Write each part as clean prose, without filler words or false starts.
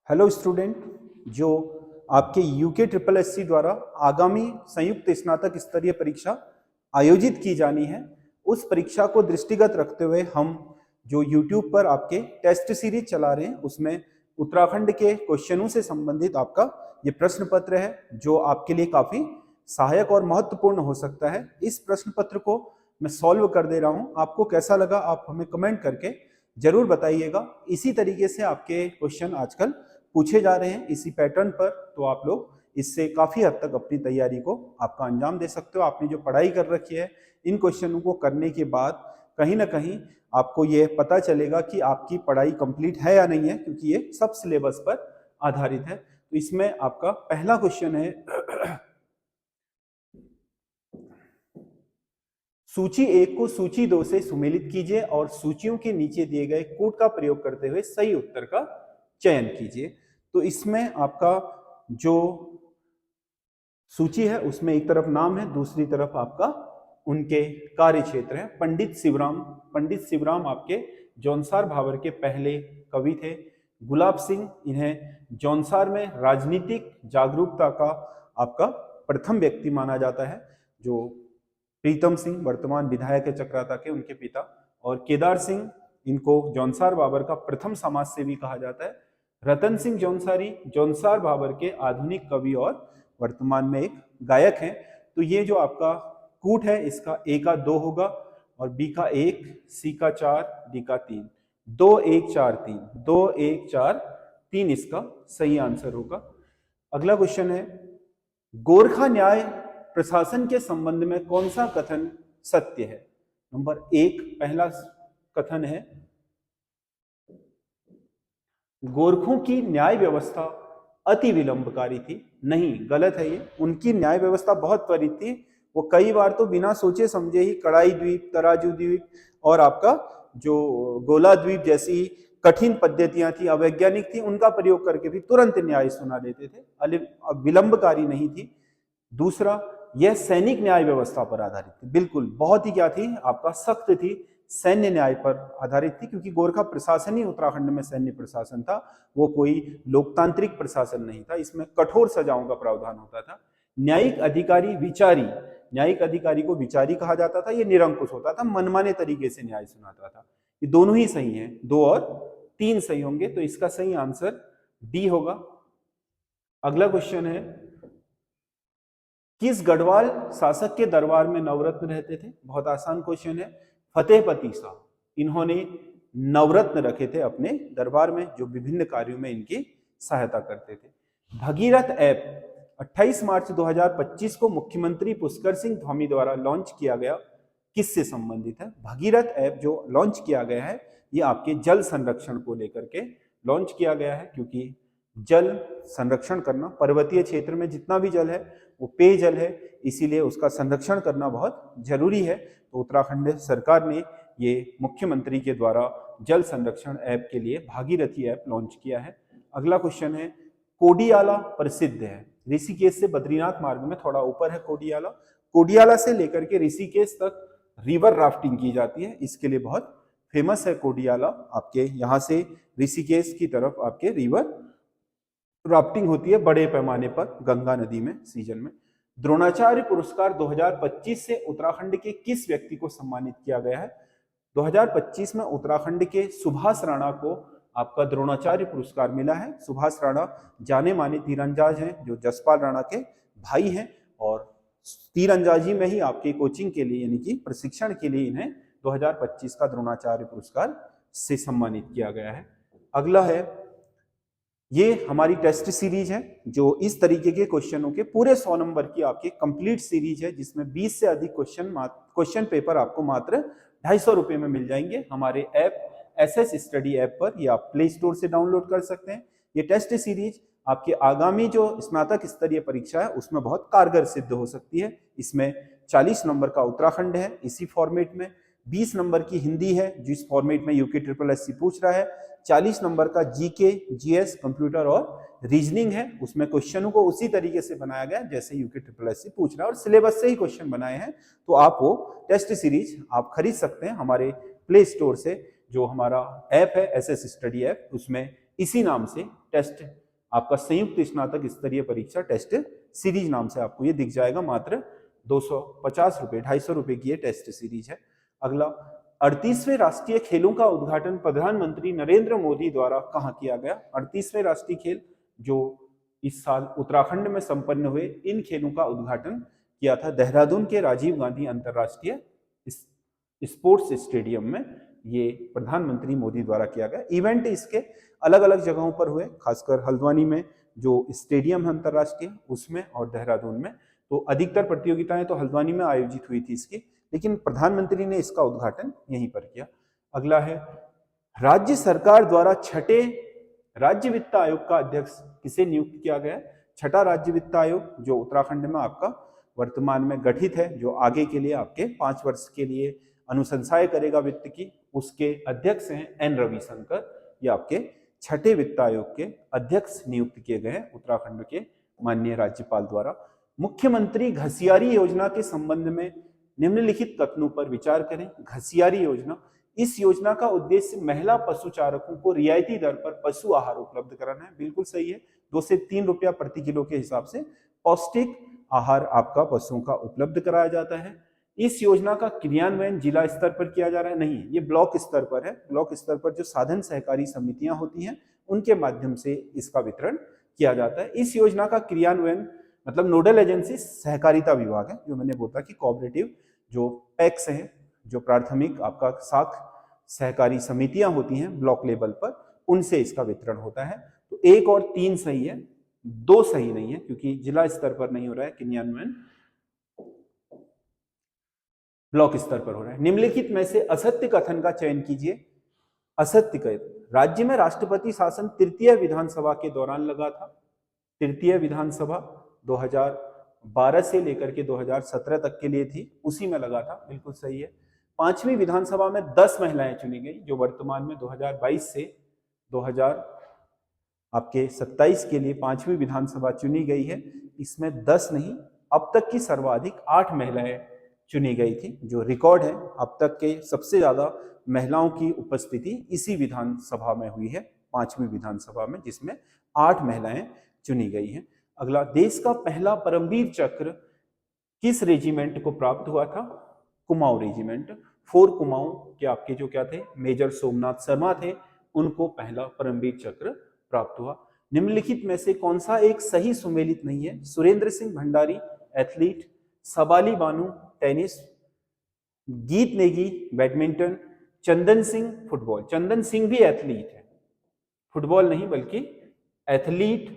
Hello student, जो आपके UK triple SC द्वारा आगामी संयुक्त स्नातक स्तरीय परीक्षा आयोजित की जानी है, उस परीक्षा को दृष्टिगत रखते हुए हम जो यूट्यूब पर आपके टेस्ट सीरीज चला रहे हैं उसमें उत्तराखंड के क्वेश्चनों से संबंधित आपका ये प्रश्न पत्र है, जो आपके लिए काफी सहायक और महत्वपूर्ण हो सकता है। इस प्रश्न पत्र को मैं सॉल्व कर दे रहा हूं। आपको कैसा लगा आप हमें कमेंट करके जरूर बताइएगा। इसी तरीके से आपके क्वेश्चन आजकल पूछे जा रहे हैं इसी पैटर्न पर, तो आप लोग इससे काफी हद तक अपनी तैयारी को आपका अंजाम दे सकते हो। आपने जो पढ़ाई कर रखी है, इन क्वेश्चनों को करने के बाद कहीं ना कहीं आपको ये पता चलेगा कि आपकी पढ़ाई कंप्लीट है या नहीं है, क्योंकि ये सब सिलेबस पर आधारित है। तो इसमें आपका पहला क्वेश्चन है, सूची 1 को सूची 2 से सुमेलित कीजिए और सूचियों के नीचे दिए गए कोड का प्रयोग करते हुए सही उत्तर का चयन कीजिए। तो इसमें आपका जो सूची है उसमें एक तरफ नाम है, दूसरी तरफ आपका उनके कार्य क्षेत्र है। पंडित शिवराम आपके जौनसार भाबर के पहले कवि थे। गुलाब सिंह, इन्हें जौनसार में राजनीतिक जागरूकता का आपका प्रथम व्यक्ति माना जाता है। जो प्रीतम सिंह वर्तमान विधायक है चक्राता के, उनके पिता। और केदार सिंह, इनको जौनसार भाबर का प्रथम समाज सेवी कहा जाता है। रतन सिंह जौनसारी जौनसार भाबर के आधुनिक कवि और वर्तमान में एक गायक हैं। तो ये जो आपका कूट है, इसका ए का 2 होगा और बी का 1, सी का 4, डी का 3। 2 1 4 3, 2 1 4 3 इसका सही आंसर होगा। अगला क्वेश्चन है, गोरखा न्याय प्रशासन के संबंध में कौन सा कथन सत्य है? नंबर 1 पहला कथन है, गोरखों की न्याय व्यवस्था अति विलंबकारी थी। नहीं, गलत है ये। उनकी न्याय व्यवस्था बहुत त्वरित थी। वो कई बार तो बिना सोचे समझे ही कड़ाई द्वीप, तराजू द्वीप और आपका जो गोला द्वीप जैसी कठिन पद्धतियां थी, अवैज्ञानिक थी, उनका प्रयोग करके भी तुरंत न्याय सुना देते थे, विलंबकारी नहीं थी। दूसरा, यह सैनिक न्याय व्यवस्था पर आधारित थी। बिल्कुल, बहुत ही क्या थी आपका सख्त थी, सैन्य न्याय पर आधारित थी, क्योंकि गोरखा प्रशासन ही उत्तराखंड में सैन्य प्रशासन था। वो कोई लोकतांत्रिक प्रशासन नहीं था, इसमें कठोर सजाओं का प्रावधान होता था। न्यायिक अधिकारी विचारी, न्यायिक अधिकारी को विचारी कहा जाता था। ये निरंकुश होता था, मनमाने तरीके से न्याय सुनाता था। ये दोनों ही सही हैं, 2 और 3 सही होंगे, तो इसका सही आंसर डी होगा। अगला क्वेश्चन है, किस गढ़वाल शासक के दरबार में नवरत्न रहते थे? बहुत आसान क्वेश्चन है, फतेहपति शाह। इन्होंने नवरत्न रखे थे अपने दरबार में, जो विभिन्न कार्यों में इनकी सहायता करते थे। भगीरथ ऐप 28 मार्च 2025 को मुख्यमंत्री पुष्कर सिंह धामी द्वारा लॉन्च किया गया, किससे संबंधित है? भगीरथ ऐप जो लॉन्च किया गया है, ये आपके जल संरक्षण को लेकर के लॉन्च किया गया है, क्योंकि जल संरक्षण करना, पर्वतीय क्षेत्र में जितना भी जल है वो पेयजल है, इसीलिए उसका संरक्षण करना बहुत जरूरी है। तो उत्तराखंड सरकार ने ये मुख्यमंत्री के द्वारा जल संरक्षण ऐप के लिए भागीरथी ऐप लॉन्च किया है। अगला क्वेश्चन है, कोडियाला प्रसिद्ध है, ऋषिकेश से बद्रीनाथ मार्ग में थोड़ा ऊपर है कोडियाला। कोडियाला से लेकर के ऋषिकेश तक रिवर राफ्टिंग की जाती है, इसके लिए बहुत फेमस है कोडियाला। आपके यहाँ से ऋषिकेश की तरफ आपके रिवर राफ्टिंग होती है बड़े पैमाने पर गंगा नदी में सीजन में। द्रोणाचार्य पुरस्कार 2025 से उत्तराखंड के किस व्यक्ति को सम्मानित किया गया है? 2025 में उत्तराखंड के सुभाष राणा को आपका द्रोणाचार्य पुरस्कार मिला है। सुभाष राणा जाने माने तीरंदाज हैं, जो जसपाल राणा के भाई हैं, और तीरंदाजी में ही आपकी कोचिंग के लिए यानी कि प्रशिक्षण के लिए इन्हें 2025 का द्रोणाचार्य पुरस्कार से सम्मानित किया गया है। अगला है, ये हमारी टेस्ट सीरीज है, जो इस तरीके के क्वेश्चनों के पूरे 100 नंबर की आपकी कंप्लीट सीरीज है, जिसमें 20 से अधिक क्वेश्चन पेपर आपको मात्र 250 रुपए में मिल जाएंगे हमारे ऐप एसएस स्टडी ऐप पर, या आप प्ले स्टोर से डाउनलोड कर सकते हैं। ये टेस्ट सीरीज आपके आगामी जो स्नातक स्तरीय परीक्षा है उसमें बहुत कारगर सिद्ध हो सकती है। इसमें 40 नंबर का उत्तराखंड है इसी फॉर्मेट में, 20 नंबर की हिंदी है जिस फॉर्मेट में यूके ट्रिपल एससी पूछ रहा है, 40 नंबर का जीके, जीएस, कंप्यूटर और रीजनिंग है। उसमें क्वेश्चनों को उसी तरीके से बनाया गया जैसे यूके ट्रिपल एससी पूछ रहा है, और सिलेबस से ही क्वेश्चन बनाए हैं। तो आप वो टेस्ट सीरीज आप खरीद सकते हैं हमारे प्ले स्टोर से, जो हमारा ऐप है एसएस स्टडी ऐप, उसमें इसी नाम से टेस्ट आपका संयुक्त स्नातक स्तरीय परीक्षा टेस्ट सीरीज नाम से आपको ये दिख जाएगा। मात्र 250 रुपये, 250 रुपये की ये टेस्ट सीरीज है। अगला, 38वें राष्ट्रीय खेलों का उद्घाटन प्रधानमंत्री नरेंद्र मोदी द्वारा कहाँ किया गया? 38वें राष्ट्रीय खेल जो इस साल उत्तराखंड में संपन्न हुए, इन खेलों का उद्घाटन किया था देहरादून के राजीव गांधी अंतरराष्ट्रीय स्पोर्ट्स स्टेडियम में। ये प्रधानमंत्री मोदी द्वारा किया गया इवेंट। इसके अलग अलग जगहों पर हुए, खासकर हल्द्वानी में जो स्टेडियम है अंतरराष्ट्रीय उसमें, और देहरादून में। तो अधिकतर प्रतियोगिताएं तो हल्द्वानी में आयोजित हुई थी इसकी, लेकिन प्रधानमंत्री ने इसका उद्घाटन यहीं पर किया। अगला है, राज्य सरकार द्वारा छठे राज्य वित्त आयोग का अध्यक्ष किसे नियुक्त किया गया? छठा राज्य वित्त आयोग जो उत्तराखंड में आपका वर्तमान में गठित है, जो आगे के लिए आपके 5 वर्ष के लिए अनुशंसाएं करेगा वित्त की, उसके अध्यक्ष हैं एन रविशंकर। ये आपके छठे वित्त आयोग के अध्यक्ष नियुक्त किए गए हैं उत्तराखंड के माननीय राज्यपाल द्वारा। मुख्यमंत्री घसियारी योजना के संबंध में निम्नलिखित कथनों पर विचार करें। घसियारी योजना, इस योजना का उद्देश्य महिला पशु चारकों को रियायती दर पर पशु आहार उपलब्ध कराना है। बिल्कुल सही है। 2 से 3 रुपया प्रति किलो के हिसाब से पौष्टिक आहार आपका पशुओं का उपलब्ध कराया जाता है। इस योजना का क्रियान्वयन जिला स्तर पर किया जा रहा है? नहीं, ये ब्लॉक स्तर पर है। ब्लॉक स्तर पर जो साधन सहकारी समितियां होती हैं उनके माध्यम से इसका वितरण किया जाता है। इस योजना का क्रियान्वयन मतलब नोडल एजेंसी सहकारिता विभाग है, जो मैंने बोला कि कोऑपरेटिव जो पैक्स हैं, जो प्राथमिक आपका साख सहकारी समितियां होती हैं ब्लॉक लेवल पर, उनसे इसका वितरण होता है। तो 1 और 3 सही है, 2 सही नहीं है क्योंकि जिला स्तर पर नहीं हो रहा है क्रियान्वयन, ब्लॉक स्तर पर हो रहा है। निम्नलिखित में से असत्य कथन का चयन कीजिए। असत्य कथन, राज्य में राष्ट्रपति शासन तृतीय विधानसभा के दौरान लगा था। तृतीय विधानसभा 2012 से लेकर के 2017 तक के लिए थी, उसी में लगा था। बिल्कुल सही है। 5वीं विधानसभा में 10 महिलाएं चुनी गई, जो वर्तमान में 2022 से 2027 के लिए 5वीं विधानसभा चुनी गई है। इसमें 10 नहीं, अब तक की सर्वाधिक 8 महिलाएं चुनी गई थी, जो रिकॉर्ड है। अब तक के सबसे ज्यादा महिलाओं की उपस्थिति इसी विधानसभा में हुई है, 5वीं विधानसभा में, जिसमें 8 महिलाएं चुनी गई हैं। अगला, देश का पहला परमवीर चक्र किस रेजिमेंट को प्राप्त हुआ था? कुमाऊं रेजिमेंट। 4 कुमाऊं के आपके जो क्या थे, मेजर सोमनाथ शर्मा थे, उनको पहला परमवीर चक्र प्राप्त हुआ। निम्नलिखित में से कौन सा एक सही सुमेलित नहीं है? सुरेंद्र सिंह भंडारी एथलीट, सबाली बानू टेनिस, गीत नेगी बैडमिंटन, चंदन सिंह फुटबॉल। चंदन सिंह भी एथलीट है, फुटबॉल नहीं बल्कि एथलीट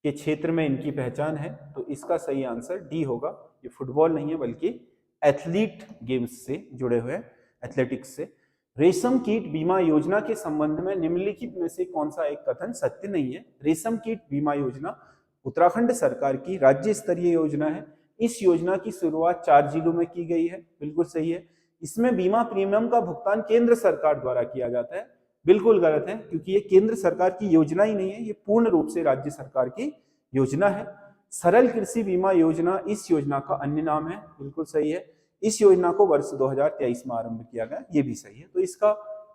के क्षेत्र में इनकी पहचान है। तो इसका सही आंसर डी होगा। ये फुटबॉल नहीं है बल्कि एथलीट गेम्स से जुड़े हुए, एथलेटिक्स से। रेशम कीट बीमा योजना के संबंध में निम्नलिखित में से कौन सा एक कथन सत्य नहीं है? रेशम कीट बीमा योजना उत्तराखंड सरकार की राज्य स्तरीय योजना है। इस योजना की शुरुआत 4 जिलों में की गई है। बिल्कुल सही है। इसमें बीमा प्रीमियम का भुगतान केंद्र सरकार द्वारा किया जाता है। बिल्कुल गलत है, क्योंकि ये केंद्र सरकार की योजना ही नहीं है, ये पूर्ण रूप से राज्य सरकार की योजना है। सरल कृषि बीमा योजना इस योजना का अन्य नाम है। बिल्कुल सही है। इस योजना को वर्ष 2023 में आरंभ किया गया, ये भी सही है। तो इसका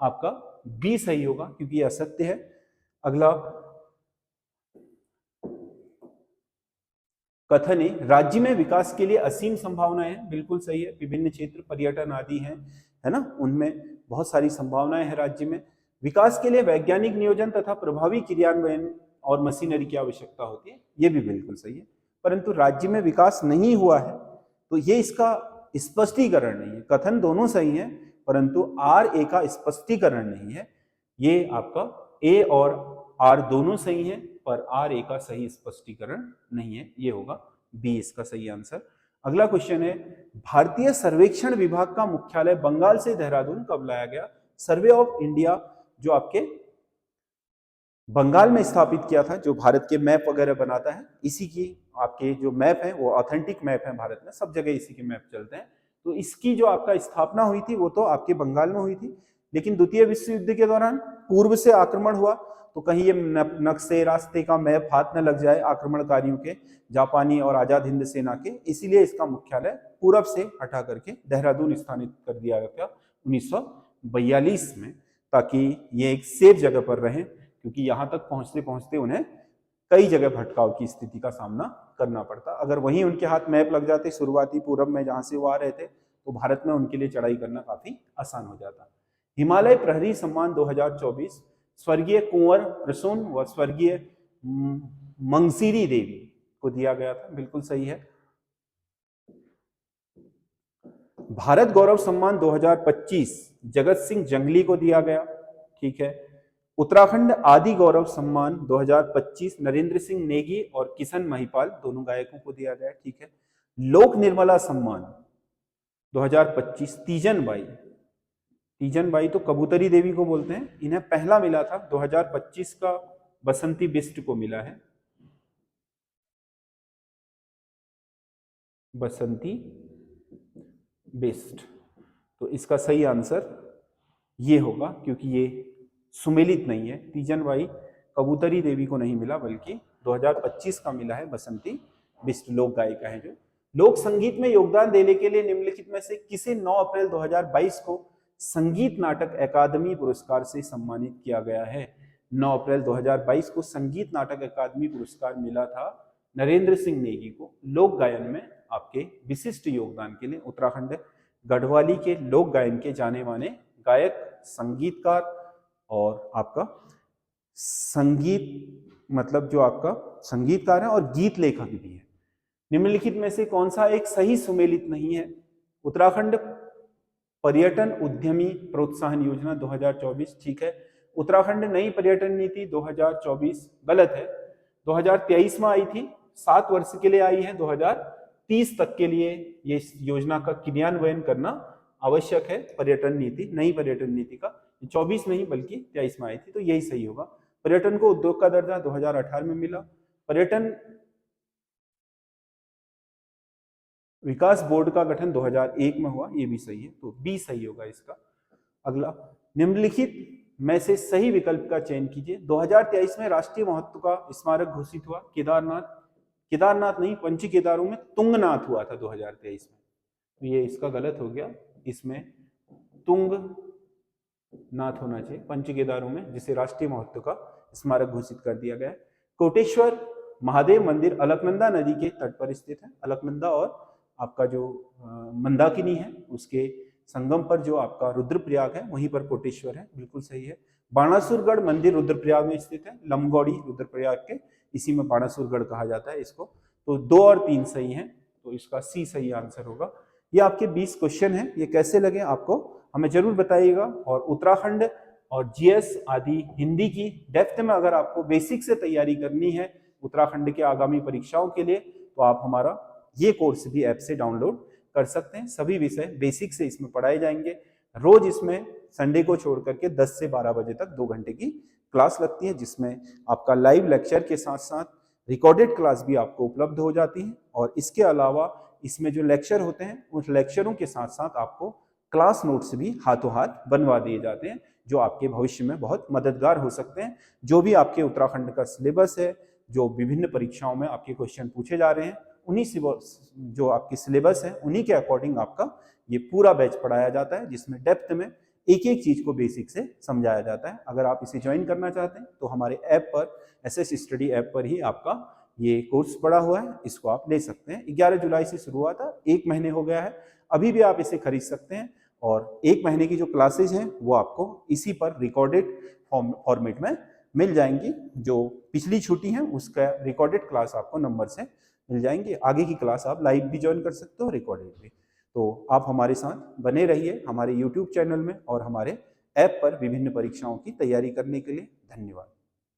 आपका बी सही होगा, क्योंकि यह असत्य है। अगला कथन है, राज्य में विकास के लिए असीम संभावनाएं हैं। बिल्कुल सही है। विभिन्न क्षेत्र, पर्यटन आदि हैं, है ना, उनमें बहुत सारी संभावनाएं हैं राज्य में। विकास के लिए वैज्ञानिक नियोजन तथा प्रभावी क्रियान्वयन और मशीनरी की आवश्यकता होती है, ये भी बिल्कुल सही है। परंतु राज्य में विकास नहीं हुआ है, तो ये इसका स्पष्टीकरण नहीं है। कथन दोनों सही है, परंतु RA का स्पष्टीकरण नहीं है। ये आपका A और R दोनों सही है, पर RA का सही स्पष्टीकरण नहीं है। ये होगा B इसका सही आंसर। अगला क्वेश्चन है, भारतीय सर्वेक्षण विभाग का मुख्यालय बंगाल से देहरादून कब लाया गया? सर्वे ऑफ इंडिया जो आपके बंगाल में स्थापित किया था, जो भारत के मैप वगैरह बनाता है, इसी की आपके जो मैप है वो ऑथेंटिक मैप है, भारत में सब जगह इसी के मैप चलते हैं। तो इसकी जो आपका स्थापना हुई थी वो तो आपके बंगाल में हुई थी, लेकिन द्वितीय विश्व युद्ध के दौरान पूर्व से आक्रमण हुआ, तो कहीं ये नक्शे रास्ते का मैप हाथ न लग जाए आक्रमणकारियों के, जापानी और आजाद हिंद सेना के, इसीलिए इसका मुख्यालय पूरब से हटा करके देहरादून स्थानित कर दिया गया 1942 में, ताकि ये एक सेफ जगह पर रहे। क्योंकि यहाँ तक पहुँचते पहुँचते उन्हें कई जगह भटकाव की स्थिति का सामना करना पड़ता। अगर वहीं उनके हाथ मैप लग जाते शुरुआती पूरब में जहाँ से वो आ रहे थे, तो भारत में उनके लिए चढ़ाई करना काफी आसान हो जाता। हिमालय प्रहरी सम्मान 2024 स्वर्गीय कुंवर प्रसून व स्वर्गीय मंगसीरी देवी को दिया गया था, बिल्कुल सही है। भारत गौरव सम्मान 2025 जगत सिंह जंगली को दिया गया, ठीक है। उत्तराखंड आदि गौरव सम्मान 2025 नरेंद्र सिंह नेगी और किशन महिपाल दोनों गायकों को दिया गया, ठीक है। लोक निर्मला सम्मान 2025 तीजन बाई, तीजन बाई तो कबूतरी देवी को बोलते हैं, इन्हें पहला मिला था 2025 का बसंती बिष्ट को मिला है, बसंती बिष्ट। तो इसका सही आंसर ये होगा, क्योंकि ये सुमेलित नहीं है। तीजन बाई कबूतरी देवी को नहीं मिला, बल्कि 2025 का मिला है बसंती बिष्ट, लोक गायिका है जो। लोक संगीत में योगदान देने के लिए निम्नलिखित में से किसे 9 अप्रैल 2022 को संगीत नाटक अकादमी पुरस्कार से सम्मानित किया गया है? 9 अप्रैल 2022 को संगीत नाटक अकादमी पुरस्कार मिला था नरेंद्र सिंह नेगी को लोक गायन में आपके विशिष्ट योगदान के लिए। उत्तराखंड गढ़वाली के लोक गायन के जाने माने गायक, संगीतकार और आपका संगीत मतलब जो आपका संगीतकार है और गीत लेखक भी है। निम्नलिखित में से कौन सा एक सही सुमेलित नहीं है? उत्तराखंड पर्यटन उद्यमी प्रोत्साहन योजना 2024, ठीक है। उत्तराखंड नई पर्यटन नीति 2024 गलत है, 2023 में आई थी, 7 वर्ष के लिए आई है, 2030 तक के लिए ये योजना का क्रियान्वयन करना आवश्यक है। पर्यटन नीति, नई पर्यटन नीति का 24 नहीं बल्कि 23 में आई थी, तो यही सही होगा। पर्यटन को उद्योग का दर्जा 2018 में मिला। पर्यटन विकास बोर्ड का गठन 2001 में हुआ, ये भी सही है, तो बी सही होगा इसका। अगला, निम्नलिखित में से सही विकल्प का चयन कीजिए। 2023 में राष्ट्रीय महत्व का स्मारक घोषित हुआ केदारनाथ, केदारनाथ नहीं पंच केदारों में तुंगनाथ हुआ था 2023 में, तो ये इसका गलत हो गया, इसमें तुंगनाथ होना चाहिए पंच केदारों में, जिसे राष्ट्रीय महत्व का स्मारक घोषित कर दिया गया। कोटेश्वर महादेव मंदिर अलकनंदा नदी के तट पर स्थित है। अलकनंदा और आपका जो मंदाकिनी है उसके संगम पर जो आपका रुद्रप्रयाग है वहीं पर कोटेश्वर है, बिल्कुल सही है। बाणासुरगढ़ मंदिर रुद्रप्रयाग में स्थित है, लमगौड़ी रुद्रप्रयाग के, इसी में बाणासुरगढ़ कहा जाता है इसको। तो 2 और 3 सही हैं, तो इसका सी सही आंसर होगा। ये आपके 20 क्वेश्चन हैं, ये कैसे लगे आपको हमें जरूर बताइएगा। और उत्तराखंड और जीएस आदि हिंदी की डेप्थ में अगर आपको बेसिक से तैयारी करनी है उत्तराखंड के आगामी परीक्षाओं के लिए, तो आप हमारा ये कोर्स भी ऐप से डाउनलोड कर सकते हैं। सभी विषय बेसिक से इसमें पढ़ाए जाएंगे। रोज इसमें संडे को छोड़ करके 10 से 12 बजे तक 2 घंटे की क्लास लगती है, जिसमें आपका लाइव लेक्चर के साथ साथ रिकॉर्डेड क्लास भी आपको उपलब्ध हो जाती है। और इसके अलावा इसमें जो लेक्चर होते हैं उस लेक्चरों के साथ साथ आपको क्लास नोट्स भी हाथों हाथ बनवा दिए जाते हैं, जो आपके भविष्य में बहुत मददगार हो सकते हैं। जो भी आपके उत्तराखंड का सिलेबस है, जो विभिन्न परीक्षाओं में आपके क्वेश्चन पूछे जा रहे हैं, उन्हीं से जो आपकी सिलेबस है उन्हीं के अकॉर्डिंग आपका ये पूरा बैच पढ़ाया जाता है, जिसमें डेप्थ में एक एक चीज को बेसिक से समझाया जाता है। अगर आप इसे ज्वाइन करना चाहते हैं तो हमारे ऐप पर एसएस स्टडी ऐप पर ही आपका ये कोर्स पड़ा हुआ है, इसको आप ले सकते हैं। 11 जुलाई से शुरू हुआ था, 1 महीने हो गया है, अभी भी आप इसे खरीद सकते हैं। और 1 महीने की जो क्लासेज हैं वो आपको इसी पर रिकॉर्डेड फॉर्मेट में मिल जाएंगी। जो पिछली छुट्टी है उसका रिकॉर्डेड क्लास आपको नंबर से मिल जाएंगे। आगे की क्लास आप लाइव भी ज्वाइन कर सकते हो, रिकॉर्डेड भी। तो आप हमारे साथ बने रहिए हमारे YouTube चैनल में और हमारे ऐप पर विभिन्न परीक्षाओं की तैयारी करने के लिए। धन्यवाद।